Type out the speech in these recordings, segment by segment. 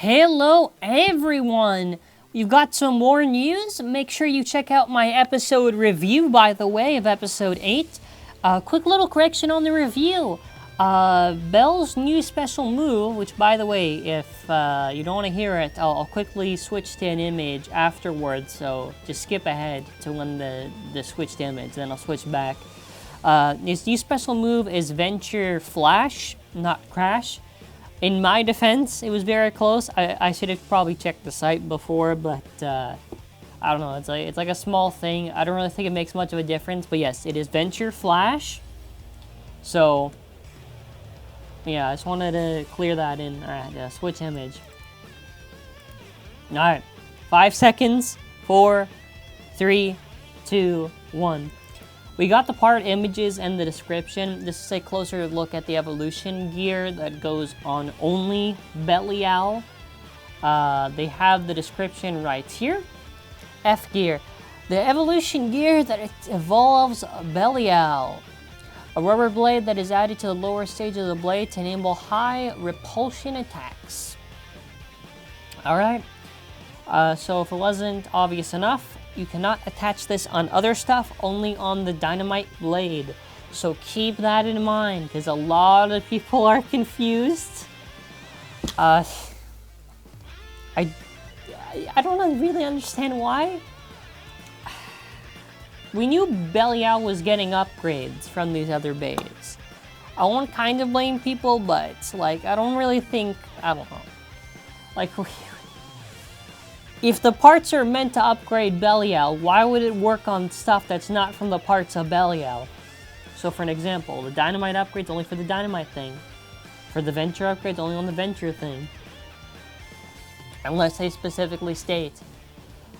Hello everyone! We've got some more news. Make sure you check out my episode review, by the way, of episode 8. Quick little correction on the review. Bell's new special move, which by the way, if you don't want to hear it, I'll quickly switch to an image afterwards, so just skip ahead to when the switched image, then I'll switch back. His new special move is Venture Flash, not Crash. In my defense, it was very close. I should have probably checked the site before, but I don't know. It's like a small thing. I don't really think it makes much of a difference, but yes, it is Venture Flash. So yeah, I just wanted to clear that in. All right, yeah, switch image. All right, 5 seconds. 4, 3, 2, 1. We got the part images and the description. This is a closer look at the evolution gear that goes on only Belial. They have the description right here. F gear. The evolution gear that evolves Belial. A rubber blade that is added to the lower stage of the blade to enable high repulsion attacks. Alright. So if it wasn't obvious enough, you cannot attach this on other stuff, only on the Dynamite blade. So keep that in mind, because a lot of people are confused. I don't really understand why. We knew Belial was getting upgrades from these other bays. I won't kind of blame people, but like, I don't really think, I don't know. Like, if the parts are meant to upgrade Belial, why would it work on stuff that's not from the parts of Belial? So for an example, the Dynamite upgrade's only for the Dynamite thing. For the Venture upgrade's only on the Venture thing. Unless they specifically state.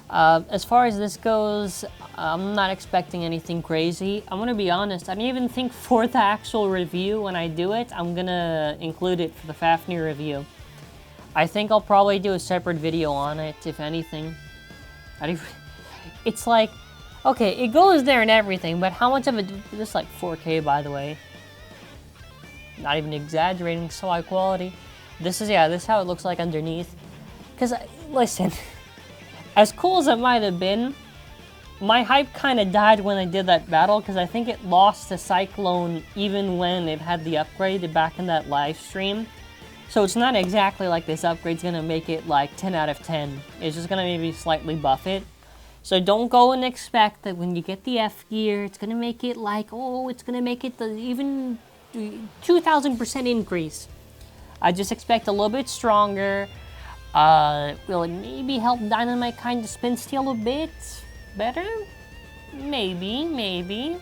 As far as this goes, I'm not expecting anything crazy. I'm gonna be honest, I don't even think for the actual review when I do it, I'm gonna include it for the Fafnir review. I think I'll probably do a separate video on it, if anything. It's like, okay, it goes there and everything, but how much of it, this is like 4K by the way. Not even exaggerating, so high quality. This is how it looks like underneath. Because, listen, as cool as it might have been, my hype kind of died when I did that battle, because I think it lost to Cyclone even when it had the upgrade back in that live stream. So it's not exactly like this upgrade's gonna make it like 10 out of 10. It's just gonna maybe slightly buff it. So don't go and expect that when you get the F gear, it's gonna make it like, oh, it's gonna make it the even 2,000% increase. I just expect a little bit stronger. Will it maybe help Dynamite kind of spin steal a bit better? Maybe.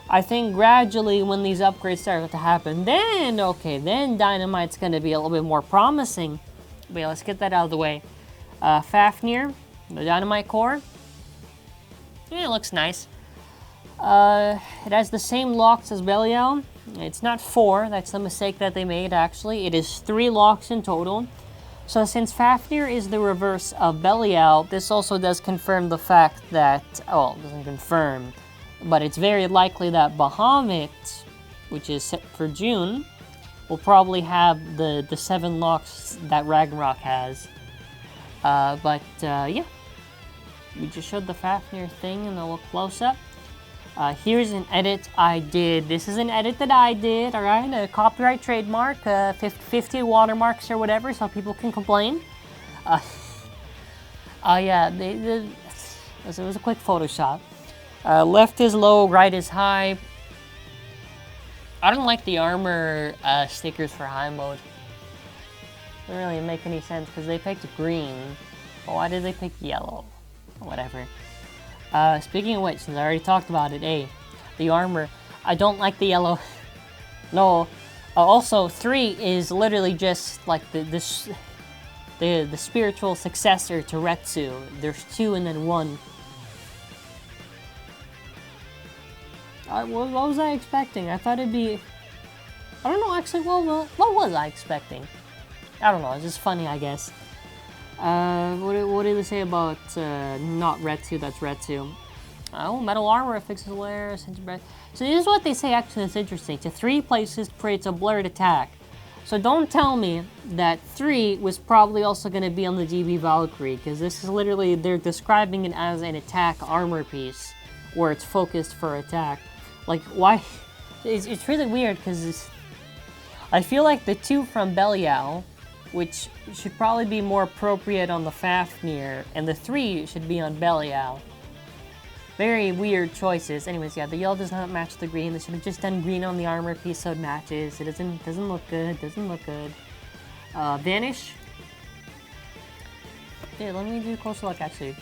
I think gradually when these upgrades start to happen, then, okay, then Dynamite's going to be a little bit more promising. But yeah, let's get that out of the way. Fafnir, the Dynamite core. Yeah, it looks nice. It has the same locks as Belial. It's not 4, that's the mistake that they made actually. It is 3 locks in total. So since Fafnir is the reverse of Belial, this also does confirm the fact that, well, it doesn't confirm, but it's very likely that Bahamut, which is set for June, will probably have the 7 locks that Ragnarok has. Yeah. We just showed the Fafnir thing in a little close-up. Here's an edit I did. This is an edit that I did, alright? A copyright trademark, 50 watermarks or whatever, so people can complain. Yeah, it was a quick Photoshop. Left is low, right is high. I don't like the armor stickers for high mode. Doesn't really make any sense because they picked green. But why did they pick yellow? Whatever. Speaking of which, since I already talked about it, the armor. I don't like the yellow. No. Also, 3 is literally just like the spiritual successor to Retsu. There's 2 and then 1. What was I expecting? I thought it'd be... I don't know, actually, what was I expecting? I don't know, it's just funny, I guess. What did they say about not Retsu, that's Retsu? Oh, metal armor fixes layers. So this is what they say, actually, that's interesting. To 3 places creates a blurred attack. So don't tell me that 3 was probably also going to be on the DB Valkyrie, because this is literally, they're describing it as an attack armor piece, where it's focused for attack. Like, why? It's really weird, because I feel like the 2 from Belial, which should probably be more appropriate on the Fafnir, and the 3 should be on Belial. Very weird choices. Anyways, yeah, the yellow does not match the green. They should have just done green on the armor piece so it matches. It doesn't look good. Doesn't look good. Vanish. Yeah, let me do a closer look actually.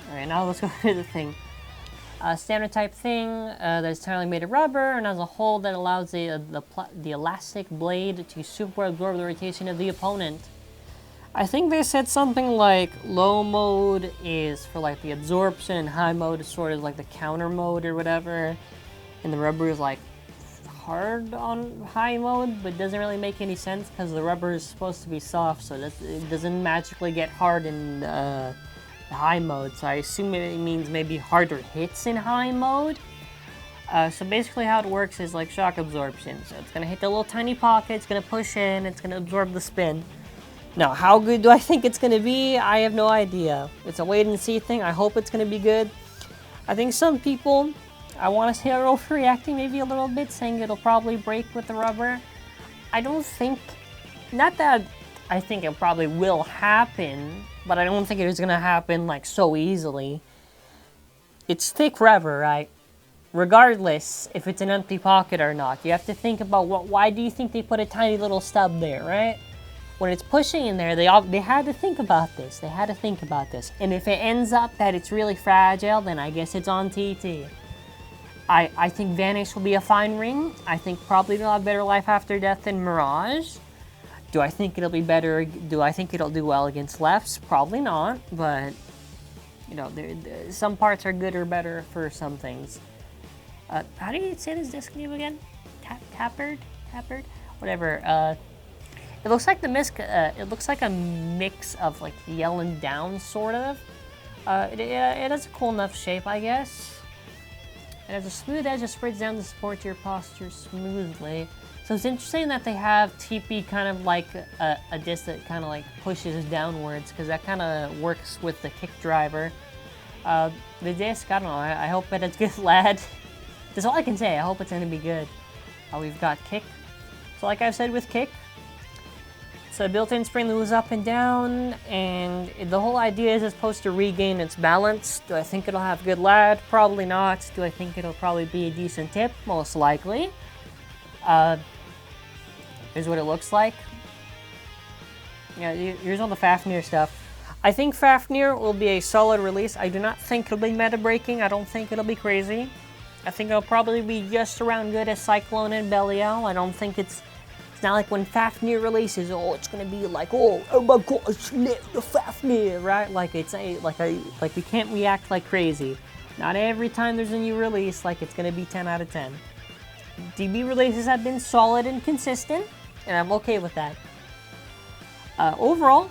Alright, now let's go to the thing. Standard type thing that is entirely made of rubber and has a hole that allows the elastic blade to super absorb the rotation of the opponent. I think they said something like low mode is for like the absorption and high mode is sort of like the counter mode or whatever. And the rubber is like hard on high mode, but it doesn't really make any sense because the rubber is supposed to be soft, so it doesn't magically get hard in the high mode. So I assume it means maybe harder hits in high mode. So basically how it works is like shock absorption. So it's going to hit the little tiny pocket, it's going to push in, it's going to absorb the spin. Now, how good do I think it's going to be? I have no idea. It's a wait and see thing. I hope it's going to be good. I think some people, I want to say, are overreacting maybe a little bit, saying it'll probably break with the rubber. I don't think, not that I think it probably will happen, but I don't think it is going to happen like so easily. It's thick rubber, right? Regardless if it's an empty pocket or not. You have to think about why do you think they put a tiny little stub there, right? When it's pushing in there, they had to think about this. They had to think about this. And if it ends up that it's really fragile, then I guess it's on TT. I think Vanish will be a fine ring. I think probably it'll have better life after death than Mirage. Do I think it'll be better? Do I think it'll do well against lefts? Probably not. But, you know, some parts are good or better for some things. How do you say this disc name again? Tappard? Whatever. It looks like it looks like a mix of like yell and down, sort of. It has a cool enough shape, I guess. It has a smooth edge that spreads down to support your posture smoothly. So it's interesting that they have TP kind of like a disc that kind of like pushes downwards, because that kind of works with the kick driver. The disc, I don't know, I hope that it's good, lad. That's all I can say. I hope it's going to be good. We've got kick. So like I've said with kick, it's a built-in spring that moves up and down, and the whole idea is it's supposed to regain its balance. Do I think it'll have good lad? Probably not. Do I think it'll probably be a decent tip? Most likely. Here's what it looks like. Yeah, here's all the Fafnir stuff. I think Fafnir will be a solid release. I do not think it'll be meta-breaking. I don't think it'll be crazy. I think it'll probably be just around good as Cyclone and Belial. I don't think it's not like when Fafnir releases, oh, it's gonna be like, oh my gosh, the Fafnir, right? Like we can't react like crazy. Not every time there's a new release, like it's gonna be 10 out of 10. DB releases have been solid and consistent, and I'm okay with that. Overall,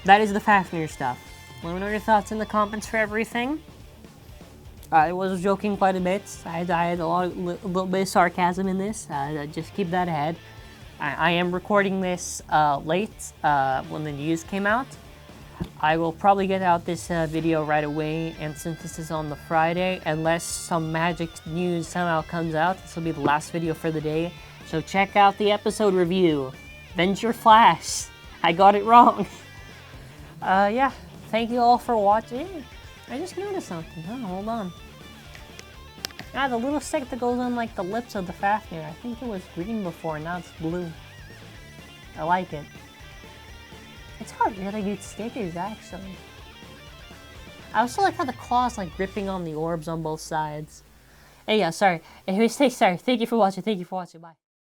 that is the Fafnir stuff. Let me know your thoughts in the comments for everything. I was joking quite a bit. I had a little bit of sarcasm in this. Just keep that ahead. I am recording this late when the news came out. I will probably get out this video right away, and since this is on the Friday, unless some magic news somehow comes out, this will be the last video for the day. So check out the episode review. Venture Flash. I got it wrong. Yeah, thank you all for watching. I just noticed something. Oh, hold on. The little stick that goes on like the lips of the Fafnir. I think it was green before, now it's blue. I like it. It's got really good stickers, actually. I also like how the claw's like gripping on the orbs on both sides. Hey, yeah, sorry. Anyway, sorry. Thank you for watching. Bye.